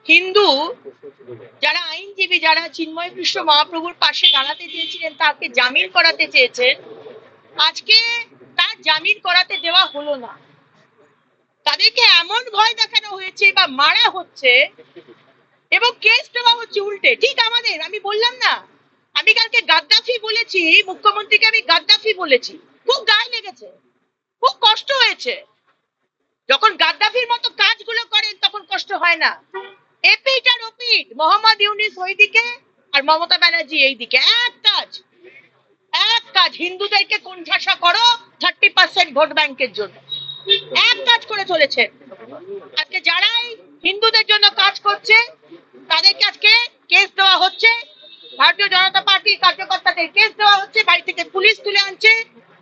হিন্দু যারা আইনজীবী, যারা চিন্ময় কৃষ্ণ মহাপ্রভুর পাশে দাঁড়াতে চেয়েছিলেন, তাকে জামিন করাতে চেয়েছেন, আজকে তার জামিন করাতে দেওয়া হলো না। তাদেরকে এমন ভয় দেখানো হয়েছে বা মারা হচ্ছে এবং কেস দেওয়া হচ্ছে উল্টে। ঠিক আমাদের, আমি বললাম না, আমি কালকে গাদ্দাফি বলেছি, মুখ্যমন্ত্রীকে আমি গাদ্দাফি বলেছি, খুব গায়ে লেগেছে, খুব কষ্ট হয়েছে। যখন গাদ্দাফির মতো কাজগুলো করেন তখন কষ্ট হয় না। এপিট আর ওপিট, মোহাম্মদ ইউনিস ওইদিকে আর মমতা ব্যানার্জি এইদিকে, এক কাজ, হিন্দুদেরকে কোণঠাসা করো 30% ভোট ব্যাংকের জন্য, এক কাজ করে চলেছে। আজকে যারাই হিন্দুদের জন্য কাজ করছে তাদেরকে আজকে কেস দেওয়া হচ্ছে, ভারতীয় জনতা পার্টির কার্যকর্তাদের কেস দেওয়া হচ্ছে, বাড়ি থেকে পুলিশ তুলে আনছে,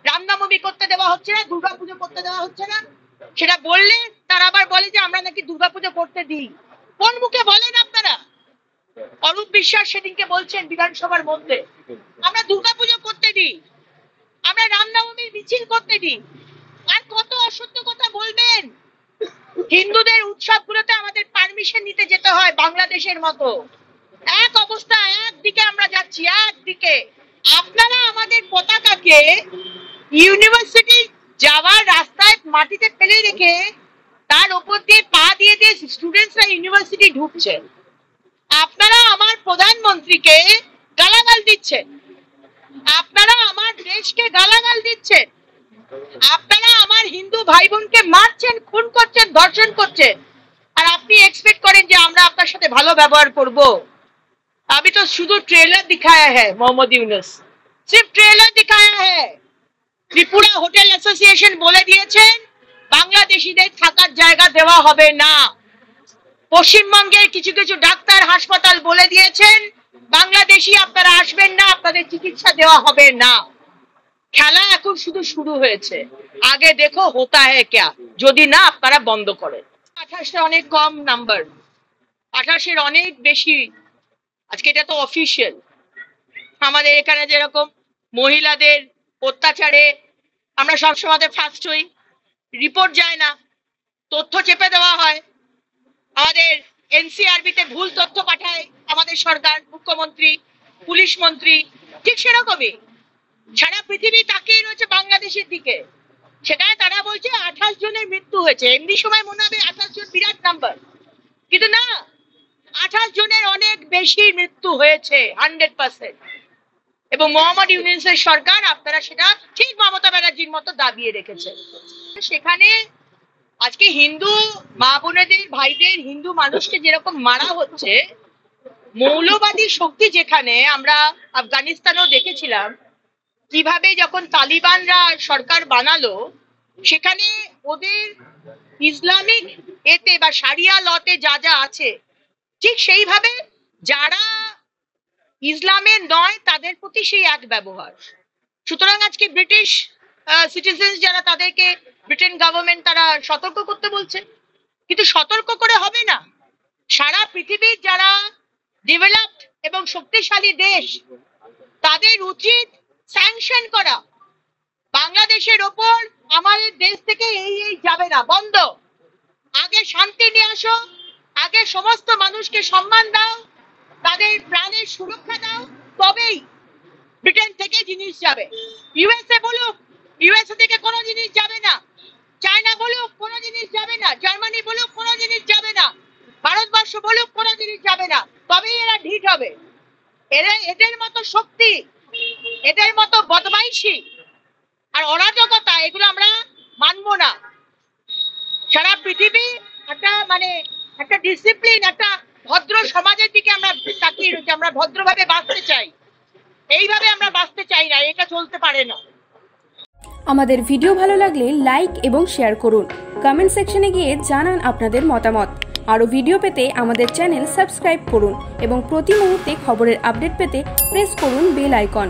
রামনবমী করতে দেওয়া হচ্ছে না, দুর্গাপুজো করতে দেওয়া হচ্ছে না। সেটা বললে তারা আবার বলে যে আমরা নাকি দুর্গাপুজো করতে দিই। কোন মুখে বলেন আপনারা? অরূপ বিশ্বাস সেদিনকে বলছেন বিধানসভার মধ্যে আমরা দুর্গাপুজো করতে দিই, আমরা রামনবমীর মিছিল করতে দিই। আর কত অসত্য কথা বলবেন? হিন্দুদের উৎসবগুলোতে আমাদের পারমিশন নিতে যেতে হয় বাংলাদেশের মতো। এক অবস্থা, একদিকে আমরা যাচ্ছি, একদিকে আপনারা আমাদের পতাকাকে ইউনিভার্সিটি যাওয়ার রাস্তায় মাটিতে ফেলে রেখে তার উপর দিয়ে পা দিয়ে দিয়ে স্টুডেন্টসরা ইউনিভার্সিটি ঢুকছে। আপনারা আমার প্রধানমন্ত্রীকে গালাগাল দিচ্ছেন, আপনারা আমার দেশকে গালাগাল দিচ্ছেন, আপনারা আমার হিন্দু ভাই বোনকে মারছেন, খুন করছেন, ধর্ষণ করছেন, আর আপনি এক্সপেক্ট করেন যে আমরা আপনার সাথে ভালো ব্যবহার করব। अभी तो शुद्ध ट्रेलर दिखाया है मोहम्मद यूनुस, सिर्फ ट्रेलर दिखाया है। त्रिपुरा होटल एसोसिएशन बोले दिएছেন বাংলাদেশীদের থাকার জায়গা দেওয়া হবে না। পশ্চিমবঙ্গের কিছু কিছু ডাক্তার হাসপাতাল বলে দিয়েছেন বাংলাদেশী আপনারা আসবেন না, আপনাদের চিকিৎসা দেওয়া হবে না। খেলা এখন শুধু শুরু হয়েছে, আগে দেখো হোতা হ্যায় ক্যা, যদি না আপনারা বন্ধ করেন। 28 অনেক কম নাম্বার, 28 অনেক বেশি। আজকে এটা তো অফিসিয়াল। আমাদের এখানে যেরকম মহিলাদের অত্যাচারে আমরা সবসময় ফার্স্ট হই, রিপোর্ট যায় না, তথ্য চেপে দেওয়া হয়, আমাদের এনসিআরবিতে ভুল তথ্য পাঠায় আমাদের সরকার, মুখ্যমন্ত্রী, পুলিশ মন্ত্রী, ঠিক সেরকমই সারা পৃথিবী তাকিয়ে রয়েছে বাংলাদেশের দিকে। সেটাই তারা বলছে 28 জনের মৃত্যু হয়েছে। এমনি সময় মনে হবে 28 জন বিরাট নাম্বার, কিন্তু না, 28 জনের অনেক বেশি মৃত্যু হয়েছে 100%। এবং মোহাম্মদ ইউনুসের সরকার আপনারা সেটা ঠিক মমতা ব্যানার্জির মতো দাবিয়ে রেখেছে। সেখানে আজকে হিন্দু মা বোনেদের, ভাইদের, হিন্দু মানুষকে যেরকম মারা হচ্ছে, মৌলবাদী শক্তি যেখানে আমরা আফগানিস্তানেও দেখেছিলাম কিভাবে যখন তালিবানরা সরকার বানালো সেখানে ওদের ইসলামিক এতে বা শারিয়া লতে যা যা আছে ঠিক সেইভাবে যারা ইসলামের নয় তাদের প্রতি সেই এক ব্যবহার। সুতরাং আজকে ব্রিটিশ সিটিজেন্স যারা, তাদেরকে ব্রিটেন গভর্নমেন্ট তারা সতর্ক করতে বলছে, কিন্তু সতর্ক করে হবে না। সারা পৃথিবীর যারা ডেভেলপড এবং শক্তিশালী দেশ তাদের উচিত স্যাংশন করা। বাংলাদেশের ওপর আমাদের দেশ থেকে এই যাবে না, বন্ধ। আগে শান্তি নিয়ে আসো, আগে সমস্ত মানুষকে সম্মান দাও, তাদের প্রাণের সুরক্ষা দাও, তবেই ব্রিটেন থেকে জিনিস যাবে। ইউএসএ বলুক, ইউএসএ থেকে কোনো জিনিস যাবে না। চায়না বলুক, কোনো জিনিস যাবে না। জার্মানি বলুক, কোনো জিনিস যাবে না। ভারতবর্ষ বলুক, কোনো জিনিস যাবে না। তবেই এরা ঢিট হবে। এদের মতো শক্তি, এদের মতো বদমাইশি আর অরাজকতা, এগুলো আমরা মানবো না। সারা পৃথিবী একটা ডিসিপ্লিন, একটা ভদ্র সমাজের দিকে আমরা তাকিয়ে রয়েছি। আমরা ভদ্রভাবে বাঁচতে চাই, এইভাবে আমরা বাঁচতে চাই না, এটা চলতে পারে না। আমাদের ভিডিও ভালো লাগলে লাইক এবং শেয়ার করুন, কমেন্ট সেকশনে গিয়ে জানান আপনাদের মতামত। আরও ভিডিও পেতে আমাদের চ্যানেল সাবস্ক্রাইব করুন এবং প্রতি মুহূর্তে খবরের আপডেট পেতে প্রেস করুন বেল আইকন।